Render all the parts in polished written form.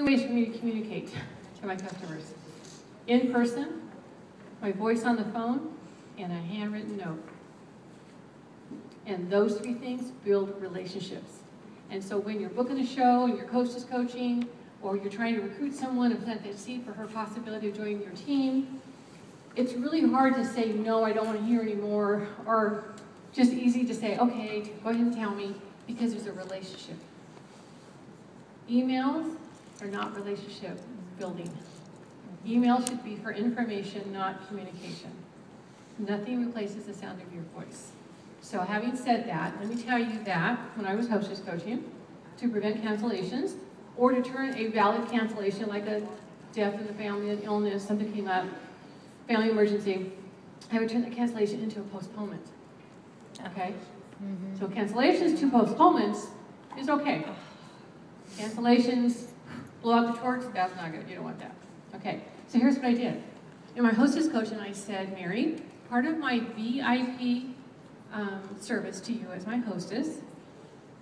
ways for me to communicate to my customers. In person, my voice on the phone, and a handwritten note. And those three things build relationships. And so when you're booking a show and your coach is coaching, or you're trying to recruit someone and plant that seed for her possibility of joining your team, it's really hard to say, no, I don't want to hear anymore, or just easy to say, okay, go ahead and tell me, because there's a relationship. Emails are not relationship building. Email should be for information, not communication. Nothing replaces the sound of your voice. So having said that, let me tell you that when I was hostess coaching, to prevent cancellations, or to turn a valid cancellation, like a death in the family, an illness, something came up, family emergency, I would turn the cancellation into a postponement. Okay? So cancellations to postponements is okay. Cancellations, blow out the torch, that's not good. You don't want that. Okay, so here's what I did. In my hostess coaching, I said, Mary, part of my VIP service to you as my hostess,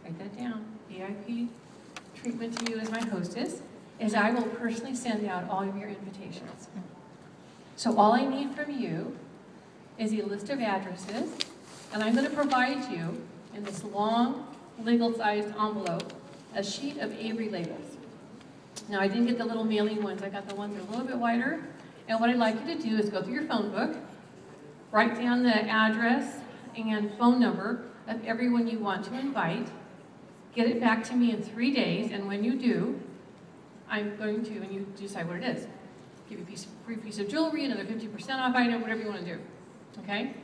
write that down, VIP treatment to you as my hostess, is I will personally send out all of your invitations. So all I need from you is a list of addresses, and I'm going to provide you, in this long, legal-sized envelope, a sheet of Avery labels. Now, I didn't get the little mailing ones. I got the ones that are a little bit wider. And what I'd like you to do is go through your phone book, write down the address and phone number of everyone you want to invite, get it back to me in 3 days, and when you do, I'm going to, and you decide what it is, give you a free piece of jewelry, another 50% off item, whatever you want to do, okay?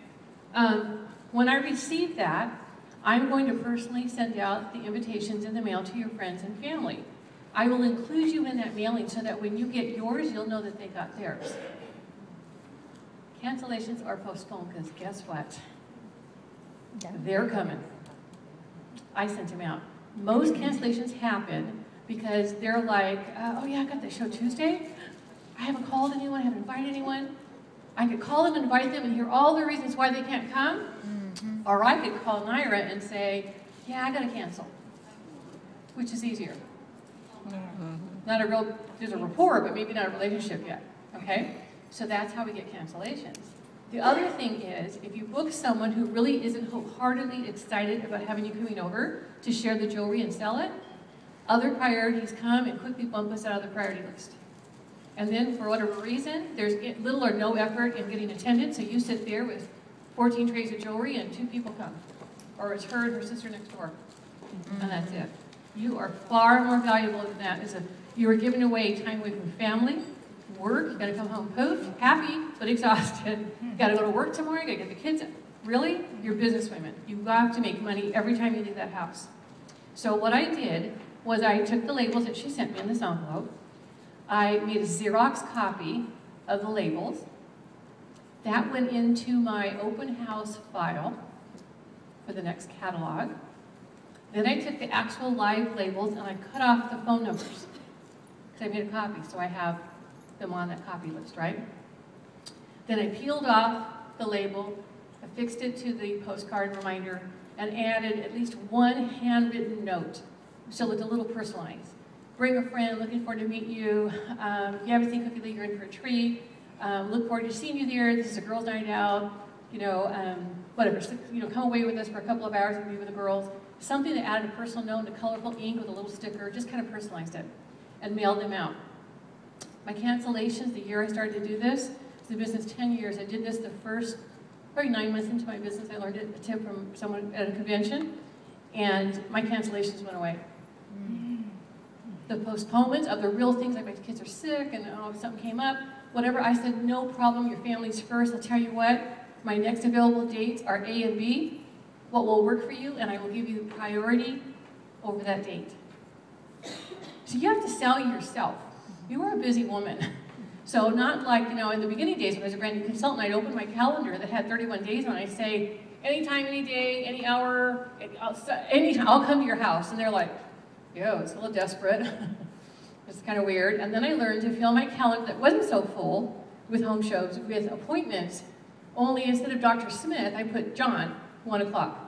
When I receive that, I'm going to personally send out the invitations in the mail to your friends and family. I will include you in that mailing so that when you get yours, you'll know that they got theirs. Cancellations are postponed because guess what? They're coming. I sent them out. Most cancellations happen because they're like, oh yeah, I got the show Tuesday. I haven't called anyone, I haven't invited anyone. I could call them, invite them, and hear all the reasons why they can't come. Or I could call Nirra and say, yeah, I got to cancel. Which is easier. Not a real, there's a rapport, but maybe not a relationship yet. Okay? So that's how we get cancellations. The other thing is, if you book someone who really isn't wholeheartedly excited about having you coming over to share the jewelry and sell it, other priorities come and quickly bump us out of the priority list. And then, for whatever reason, there's little or no effort in getting attendance, so you sit there with 14 trays of jewelry and 2 people come. Or it's her and her sister next door. And that's it. You are far more valuable than that. You are giving away time away from family, work, you gotta come home pooped, happy, but exhausted. You gotta go to work tomorrow, you gotta get the kids. Really? You're businesswomen. You have to make money every time you leave that house. So what I did was I took the labels that she sent me in this envelope. I made a Xerox copy of the labels. That went into my open house file for the next catalog. Then I took the actual live labels and I cut off the phone numbers because I made a copy, so I have them on that copy list, right? Then I peeled off the label, affixed it to the postcard reminder, and added at least one handwritten note, so it looked a little personalized. Bring a friend, looking forward to meet you. If you have anything cookie, you're in for a treat. Look forward to seeing you there. This is a girls' night out. Whatever. So, come away with us for a couple of hours and be with the girls. Something that added a personal note in a colorful ink with a little sticker, just kind of personalized it, and mailed them out. My cancellations, the year I started to do this, it's been business 10 years. I did this the first, probably 9 months into my business. I learned a tip from someone at a convention, and my cancellations went away. The postponements of the real things, like my kids are sick and if something came up, whatever, I said, no problem, your family's first. I'll tell you what, my next available dates are A and B. What will work for you, and I will give you priority over that date. So you have to sell yourself. You are a busy woman. So not like, in the beginning days when I was a brand new consultant, I'd open my calendar that had 31 days on it, I'd say, anytime, any day, any hour, anytime, I'll come to your house. And they're like, yo, it's a little desperate. It's kind of weird. And then I learned to fill my calendar that wasn't so full with home shows, with appointments. Only instead of Dr. Smith, I put John, 1 o'clock.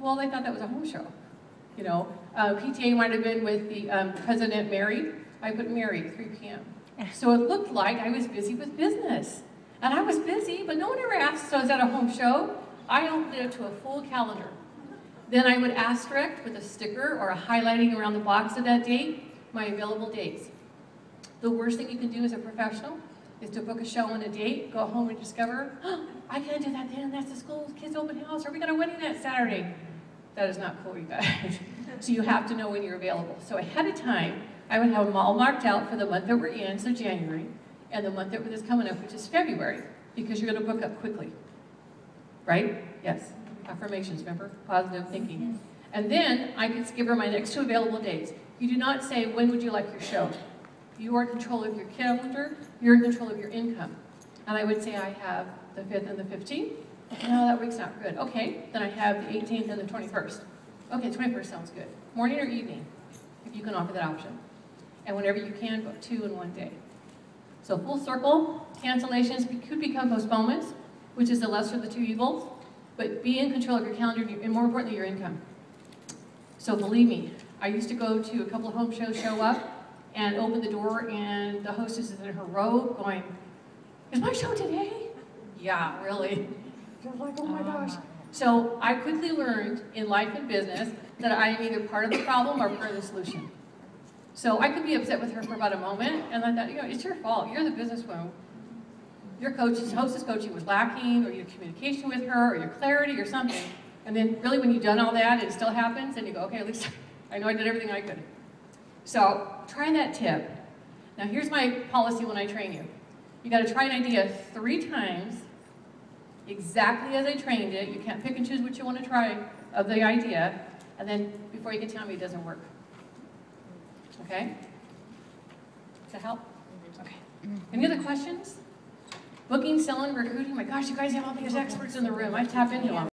Well, they thought that was a home show. PTA might have been with the President Mary, I put Mary, 3 p.m. So it looked like I was busy with business. And I was busy, but no one ever asked, so I was at a home show. I opened it up to a full calendar. Then I would asterisk with a sticker or a highlighting around the box of that date, my available dates. The worst thing you can do as a professional is to book a show on a date, go home and discover, oh, I can't do that then, that's the school kids open house, or we got a wedding that Saturday. That is not cool, you guys. So you have to know when you're available. So ahead of time, I would have them all marked out for the month that we're in, so January, and the month that is coming up, which is February, because you're gonna book up quickly. Right? Yes. Affirmations, remember? Positive thinking. And then I could give her my next 2 available dates. You do not say, when would you like your show? You are in control of your calendar, you're in control of your income. And I would say I have the 5th and the 15th. No, that week's not good. Okay, then I have the 18th and the 21st. Okay, 21st sounds good. Morning or evening, if you can offer that option. And whenever you can, book 2 in one day. So full circle, cancellations could become postponements, which is the lesser of the 2 evils, but be in control of your calendar and more importantly, your income. So believe me, I used to go to a couple of home shows, show up, and open the door, and the hostess is in her robe going, is my show today? Yeah, really. You're like, oh my gosh. So I quickly learned in life and business that I am either part of the problem or part of the solution. So I could be upset with her for about a moment, and I thought, you know, it's your fault. You're the businesswoman. Your hostess coaching was lacking, or your communication with her, or your clarity, or something. And then really when you've done all that, it still happens, and you go, okay, at least I know I did everything I could. So try that tip. Now here's my policy when I train you. You gotta try an idea 3 times, exactly as I trained it. You can't pick and choose what you wanna try of the idea, and then before you can tell me it doesn't work. Okay? Does that help? Okay. Any other questions? Booking, selling, recruiting. My gosh, you guys have all these experts in the room. I tap into them.